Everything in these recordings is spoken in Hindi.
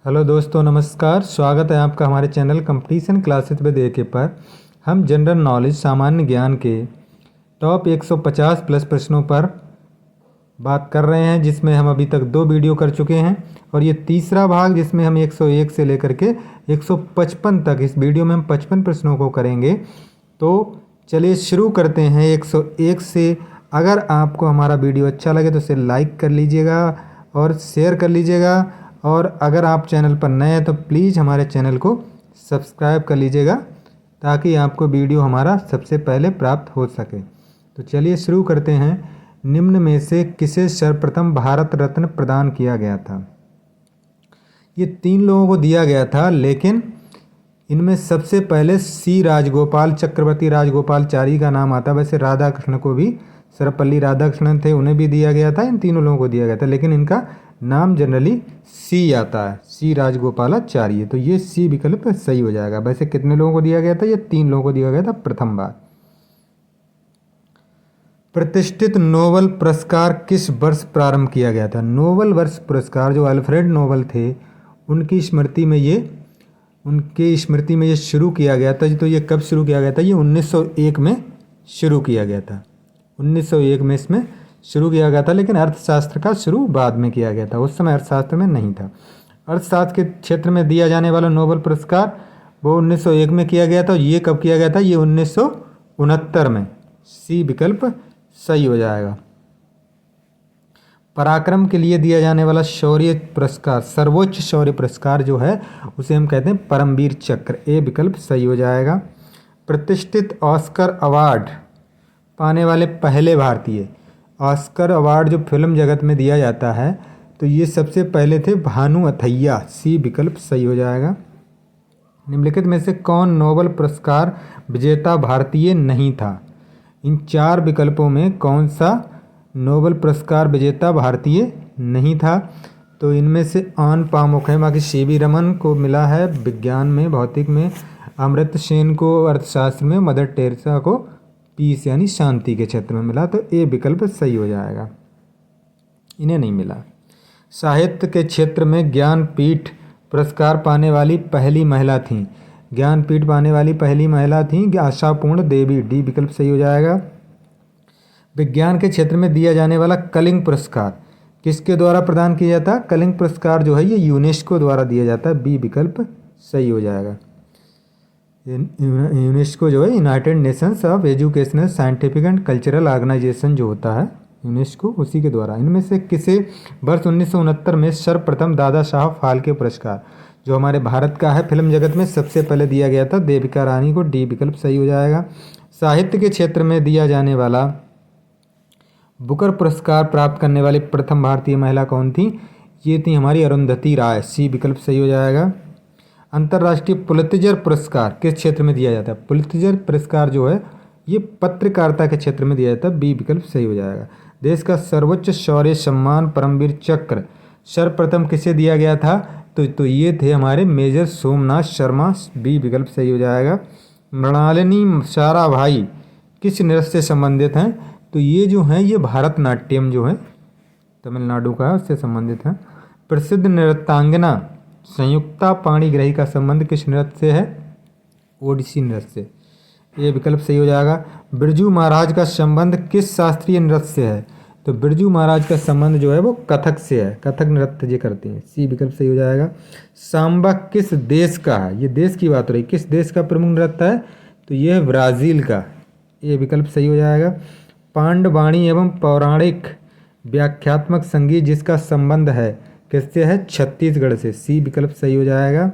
हेलो दोस्तों, नमस्कार। स्वागत है आपका हमारे चैनल कंपटीशन क्लासेस विद एके पर। हम जनरल नॉलेज सामान्य ज्ञान के टॉप 150 प्लस प्रश्नों पर बात कर रहे हैं, जिसमें हम अभी तक 2 वीडियो कर चुके हैं और ये तीसरा भाग जिसमें हम 101 से लेकर के 155 तक, इस वीडियो में हम 55 प्रश्नों को करेंगे। तो चलिए शुरू करते हैं 101 से। अगर आपको हमारा वीडियो अच्छा लगे तो इसे लाइक कर लीजिएगा और शेयर कर लीजिएगा, और अगर आप चैनल पर नए हैं तो प्लीज़ हमारे चैनल को सब्सक्राइब कर लीजिएगा ताकि आपको वीडियो हमारा सबसे पहले प्राप्त हो सके। तो चलिए शुरू करते हैं। निम्न में से किसे सर्वप्रथम भारत रत्न प्रदान किया गया था? ये 3 लोगों को दिया गया था, लेकिन इनमें सबसे पहले सी राजगोपाल चक्रवर्ती राजगोपालचारी का नाम आता है। वैसे राधाकृष्ण को भी, सर्वपल्ली राधाकृष्णन थे, उन्हें भी दिया गया था, इन तीनों लोगों को दिया गया था, लेकिन इनका नाम जनरली सी आता है, सी राजगोपालाचारी। तो ये सी विकल्प सही हो जाएगा। वैसे कितने लोगों को दिया गया था? ये 3 लोगों को दिया गया था प्रथम बार। प्रतिष्ठित नोबेल पुरस्कार किस वर्ष प्रारंभ किया गया था? नोबेल वर्ष पुरस्कार जो अल्फ्रेड नोबेल थे, उनकी स्मृति में ये शुरू किया गया था। तो ये कब शुरू किया गया था? ये 1901 में शुरू किया गया था। 1901 में इसमें शुरू किया गया था, लेकिन अर्थशास्त्र का शुरू बाद में किया गया था। उस समय अर्थशास्त्र में नहीं था। अर्थशास्त्र के क्षेत्र में दिया जाने वाला नोबेल पुरस्कार वो 1901 में किया गया था। ये कब किया गया था? ये 1969 में। सी विकल्प सही हो जाएगा। पराक्रम के लिए दिया जाने वाला शौर्य पुरस्कार, सर्वोच्च शौर्य पुरस्कार जो है, उसे हम कहते हैं परमवीर चक्र। ए विकल्प सही हो जाएगा। प्रतिष्ठित ऑस्कर अवार्ड पाने वाले पहले भारतीय, ऑस्कर अवार्ड जो फिल्म जगत में दिया जाता है, तो ये सबसे पहले थे भानु अथैया। सी विकल्प सही हो जाएगा। निम्नलिखित में से कौन नोबेल पुरस्कार विजेता भारतीय नहीं था? इन 4 विकल्पों में कौन सा नोबेल पुरस्कार विजेता भारतीय नहीं था? तो इनमें से आन पामुक है। बाकी सीवी रमन को मिला है विज्ञान में, भौतिक में, अमर्त्य सेन को अर्थशास्त्र में, मदर टेरेसा को पीस यानी शांति के क्षेत्र में मिला। तो ए विकल्प सही हो जाएगा। इन्हें नहीं मिला। साहित्य के क्षेत्र में ज्ञानपीठ पुरस्कार पाने वाली पहली महिला थीं। ज्ञानपीठ पाने वाली पहली महिला थीं आशापूर्ण देवी। डी विकल्प सही हो जाएगा। विज्ञान के क्षेत्र में दिया जाने वाला कलिंग पुरस्कार किसके द्वारा प्रदान किया जाता है? कलिंग पुरस्कार जो है ये यूनेस्को द्वारा दिया जाता है। बी विकल्प सही हो जाएगा। यूनेस्को जो है united nations of educational scientific and cultural organisation जो होता है यूनेस्को, उसी के द्वारा। इनमें से किसे वर्ष 1969 में सर्वप्रथम दादा साहब फाल्के पुरस्कार जो हमारे भारत का है, फिल्म जगत में सबसे पहले दिया गया था? देविका रानी को। डी विकल्प सही हो जाएगा। साहित्य के क्षेत्र में दिया जाने वाला बुकर पुरस्कार प्राप्त करने वाली प्रथम भारतीय महिला कौन थी? ये थी हमारी अरुंधति राय। सी विकल्प सही हो जाएगा। अंतर्राष्ट्रीय पुलित्जर पुरस्कार किस क्षेत्र में दिया जाता है? पुलित्जर पुरस्कार जो है ये पत्रकारिता के क्षेत्र में दिया जाता है। बी विकल्प सही हो जाएगा। देश का सर्वोच्च शौर्य सम्मान परमवीर चक्र सर्वप्रथम किसे दिया गया था? तो ये थे हमारे मेजर सोमनाथ शर्मा। बी विकल्प सही हो जाएगा। मृणालिनी साराभाई किस नृत्य से संबंधित हैं? तो ये जो हैं ये भारतनाट्यम जो है तमिलनाडु का है, उससे संबंधित हैं। प्रसिद्ध नृत्यांगना संयुक्ता पाणिग्राही का संबंध किस नृत्य से है? ओडिसी नृत्य से। ये विकल्प सही हो जाएगा। बिरजू महाराज का संबंध किस शास्त्रीय नृत्य से है? तो बिरजू महाराज का संबंध जो है वो कथक से है, कथक नृत्य जी करते हैं। सी विकल्प सही हो जाएगा। सांबा किस देश का है? ये देश की बात हो रही, किस देश का प्रमुख नृत्य है? तो ये है ब्राज़ील का। ये विकल्प सही हो जाएगा। पांडवाणी एवं पौराणिक व्याख्यात्मक संगीत जिसका संबंध है किससे है? छत्तीसगढ़ से। सी विकल्प सही हो जाएगा।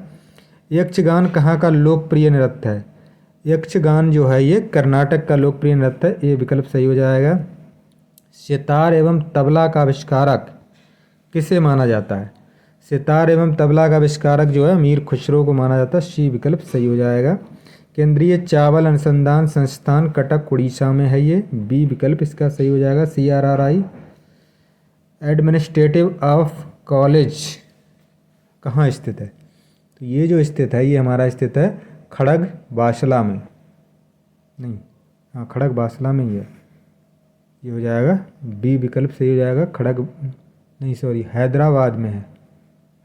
यक्षगान कहाँ का लोकप्रिय नृत्य है? यक्षगान जो है ये कर्नाटक का लोकप्रिय नृत्य है। ये विकल्प सही हो जाएगा। सितार एवं तबला का आविष्कारक किसे माना जाता है? सितार एवं तबला का आविष्कारक जो है अमीर खुसरो को माना जाता है। सी विकल्प सही हो जाएगा। केंद्रीय चावल अनुसंधान संस्थान कटक उड़ीसा में है ये। बी विकल्प इसका सही हो जाएगा। CRRI। एडमिनिस्ट्रेटिव ऑफ कॉलेज कहाँ स्थित है? तो ये जो स्थित है ये हमारा स्थित है खड़ग बासला में। नहीं, हाँ खड़ग बासला में ही है। ये हो जाएगा। बी विकल्प सही हो जाएगा। खड़ग नहीं, सॉरी, हैदराबाद में है।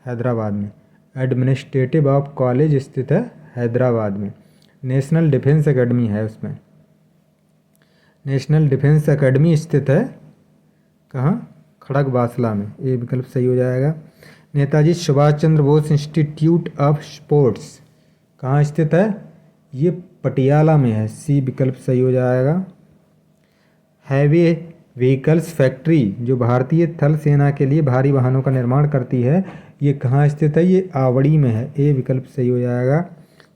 हैदराबाद में एडमिनिस्ट्रेटिव ऑफ कॉलेज स्थित है हैदराबाद में। नेशनल डिफेंस एकेडमी है उसमें। नेशनल डिफेंस एकेडमी स्थित है कहाँ? खड़गवासला में। ये विकल्प सही हो जाएगा। Netaji Subhash Chandra Bose institute of sports कहाँ स्थित है? ये पटियाला में है। सी विकल्प सही हो जाएगा। हैवी व्हीकल्स फैक्ट्री जो भारतीय थल सेना के लिए भारी वाहनों का निर्माण करती है, ये कहाँ स्थित है? ये आवड़ी में है। ए विकल्प सही हो जाएगा।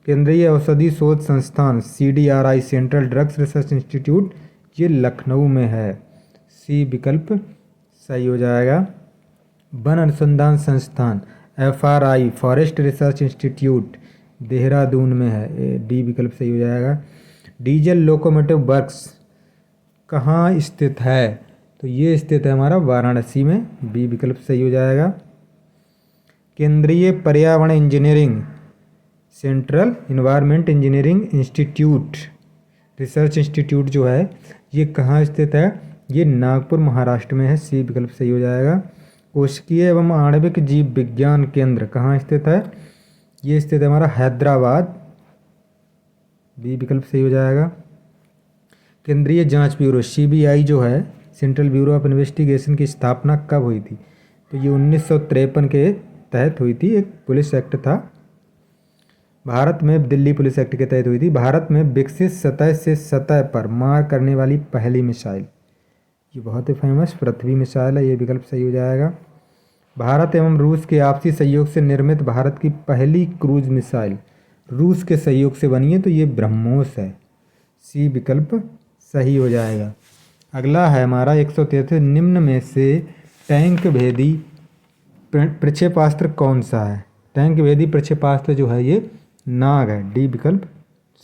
केंद्रीय औषधि शोध संस्थान CDRI central drugs research institute ये लखनऊ में है। सी विकल्प सही हो जाएगा। वन अनुसंधान संस्थान FRI forest research institute Dehradun में है। डी विकल्प सही हो जाएगा। डीजल लोकोमोटिव वर्क्स कहाँ स्थित है? तो ये स्थित है हमारा वाराणसी में। बी विकल्प सही हो जाएगा। केंद्रीय पर्यावरण engineering central environment engineering institute research institute जो है ये कहाँ स्थित है? ये नागपुर महाराष्ट्र में है। सी विकल्प सही हो जाएगा। कोशिकीय एवं आणविक जीव विज्ञान केंद्र कहाँ स्थित है? ये स्थित है हमारा हैदराबाद। बी विकल्प सही हो जाएगा। केंद्रीय जांच ब्यूरो CBI जो है सेंट्रल ब्यूरो ऑफ इन्वेस्टिगेशन की स्थापना कब हुई थी? तो ये 1953 के तहत हुई थी। एक पुलिस एक्ट था भारत में, दिल्ली पुलिस एक्ट के तहत हुई थी। भारत में विकसित सतह से सतह पर मार करने वाली पहली मिसाइल, ये बहुत ही फेमस पृथ्वी मिसाइल है। ये विकल्प सही हो जाएगा। भारत एवं रूस के आपसी सहयोग से निर्मित भारत की पहली क्रूज मिसाइल रूस के सहयोग से बनी है, तो ये ब्रह्मोस है। सी विकल्प सही हो जाएगा। अगला है हमारा 133 निम्न में से टैंक भेदी प्रक्षेपास्त्र कौन सा है? टैंक भेदी प्रक्षेपास्त्र जो है ये नाग है। डी विकल्प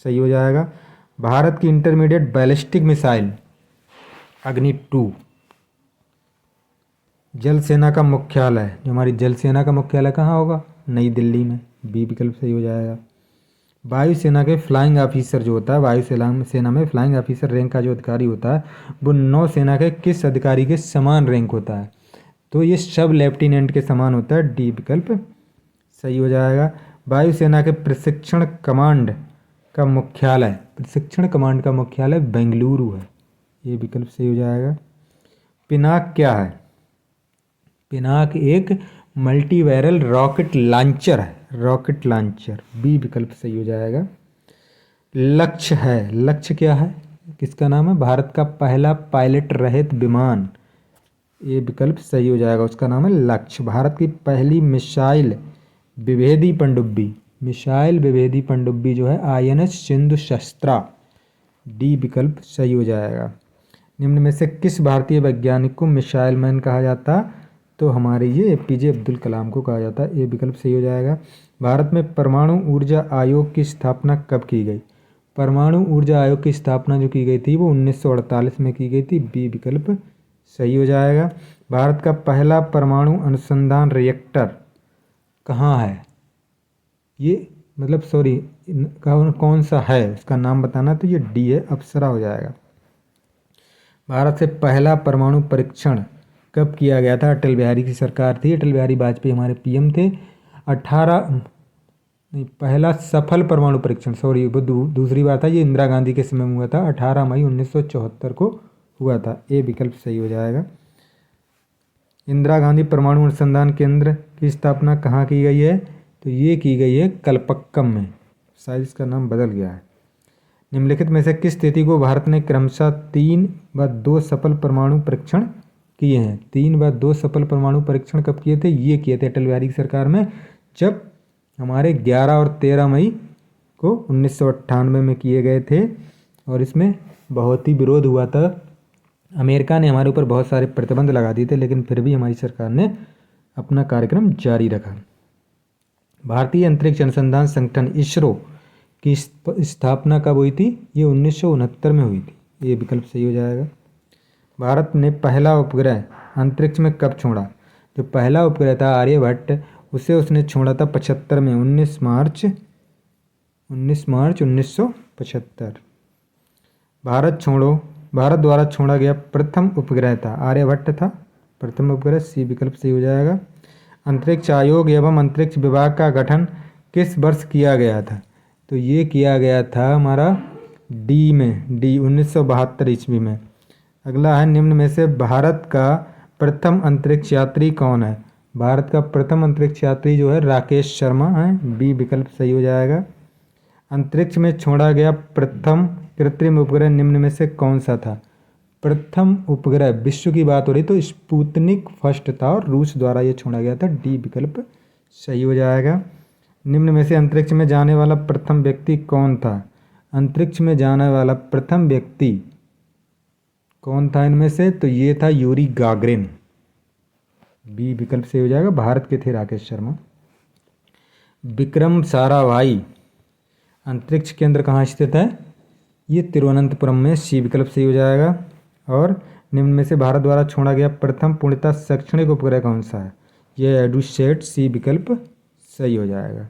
सही हो जाएगा। भारत की इंटरमीडिएट बैलिस्टिक मिसाइल अग्नि 2 जल सेना का मुख्यालय, जो हमारी जल सेना का मुख्यालय कहाँ होगा? नई दिल्ली में। बी विकल्प सही हो जाएगा। वायुसेना के फ्लाइंग ऑफिसर जो होता है, वायुसेना में फ्लाइंग ऑफिसर रैंक का जो अधिकारी होता है वो नौसेना के किस अधिकारी के समान रैंक होता है? तो ये सब लेफ्टिनेंट के समान होता है। डी विकल्प सही हो जाएगा। वायुसेना के प्रशिक्षण कमांड का मुख्यालय बेंगलुरु है। ये विकल्प सही हो जाएगा। पिनाक क्या है? पिनाक एक मल्टीवैरल रॉकेट लॉन्चर है। Rocket launcher. बी विकल्प सही हो जाएगा। लक्ष्य है, लक्ष्य क्या है? किसका नाम है? भारत का पहला पायलट रहित विमान। ये विकल्प सही हो जाएगा। उसका नाम है लक्ष्य। भारत की पहली मिसाइल विभेदी पनडुब्बी जो है INS सिंधु शस्त्रा। डी विकल्प सही हो जाएगा। निम्न में से किस भारतीय वैज्ञानिक को मिसाइल मैन कहा जाता? तो हमारे ये APJ अब्दुल कलाम को कहा जाता है। ये विकल्प सही हो जाएगा। भारत में परमाणु ऊर्जा आयोग की स्थापना कब की गई? परमाणु ऊर्जा आयोग की स्थापना जो की गई थी वो 1948 में की गई थी। बी विकल्प सही हो जाएगा। भारत का पहला परमाणु अनुसंधान रिएक्टर कहाँ है? ये मतलब कौन सा है उसका नाम बताना, तो ये डी है, अप्सरा हो जाएगा। भारत से पहला परमाणु परीक्षण कब किया गया था? अटल बिहारी की सरकार थी, अटल बिहारी वाजपेयी हमारे PM थे। पहला सफल परमाणु परीक्षण वो दूसरी बार था, ये इंदिरा गांधी के समय में हुआ था। 18 मई 1974 को हुआ था। ए विकल्प सही हो जाएगा। इंदिरा गांधी परमाणु अनुसंधान केंद्र की स्थापना कहाँ की गई है? तो ये की गई है कलपक्कम में, शायद इसका नाम बदल गया है। निम्नलिखित में से किस तिथि को भारत ने क्रमशः 3 व 2 सफल परमाणु परीक्षण किए हैं? 3 व 2 सफल परमाणु परीक्षण कब किए थे? ये किए थे अटल बिहारी की सरकार में, जब हमारे 11 और 13 मई को 1998 में किए गए थे। और इसमें बहुत ही विरोध हुआ था। अमेरिका ने हमारे ऊपर बहुत सारे प्रतिबंध लगा दिए थे, लेकिन फिर भी हमारी सरकार ने अपना कार्यक्रम जारी रखा। भारतीय अंतरिक्ष अनुसंधान संगठन ISRO की स्थापना कब हुई थी? ये 1969 में हुई थी। ये विकल्प सही हो जाएगा। भारत ने पहला उपग्रह अंतरिक्ष में कब छोड़ा? जो पहला उपग्रह था आर्यभट्ट, उसने छोड़ा था 75 में, 19 मार्च 1975। भारत द्वारा छोड़ा गया प्रथम उपग्रह था आर्यभट्ट था प्रथम उपग्रह। सी विकल्प सही हो जाएगा। अंतरिक्ष आयोग एवं अंतरिक्ष विभाग का गठन किस वर्ष किया गया था? तो ये किया गया था हमारा डी में, डी 1972 ईस्वी में। अगला है, निम्न में से भारत का प्रथम अंतरिक्ष यात्री कौन है? भारत का प्रथम अंतरिक्ष यात्री जो है राकेश शर्मा है, बी विकल्प सही हो जाएगा। अंतरिक्ष में छोड़ा गया प्रथम कृत्रिम उपग्रह निम्न में से कौन सा था? प्रथम उपग्रह विश्व की बात हो रही तो स्पुतनिक फर्स्ट था और रूस द्वारा ये छोड़ा गया था, डी विकल्प सही हो जाएगा। निम्न में से अंतरिक्ष में जाने वाला प्रथम व्यक्ति कौन था? अंतरिक्ष में जाने वाला प्रथम व्यक्ति कौन था इनमें से? तो ये था यूरी गागरिन, बी विकल्प सही हो जाएगा। भारत के थे राकेश शर्मा। विक्रम साराभाई अंतरिक्ष केंद्र कहाँ स्थित है? ये तिरुवनंतपुरम में, सी विकल्प सही हो जाएगा। और निम्न में से भारत द्वारा छोड़ा गया प्रथम पूर्णतः शैक्षणिक उपग्रह कौन सा है? यह एडुसेट, सी विकल्प सही हो जाएगा।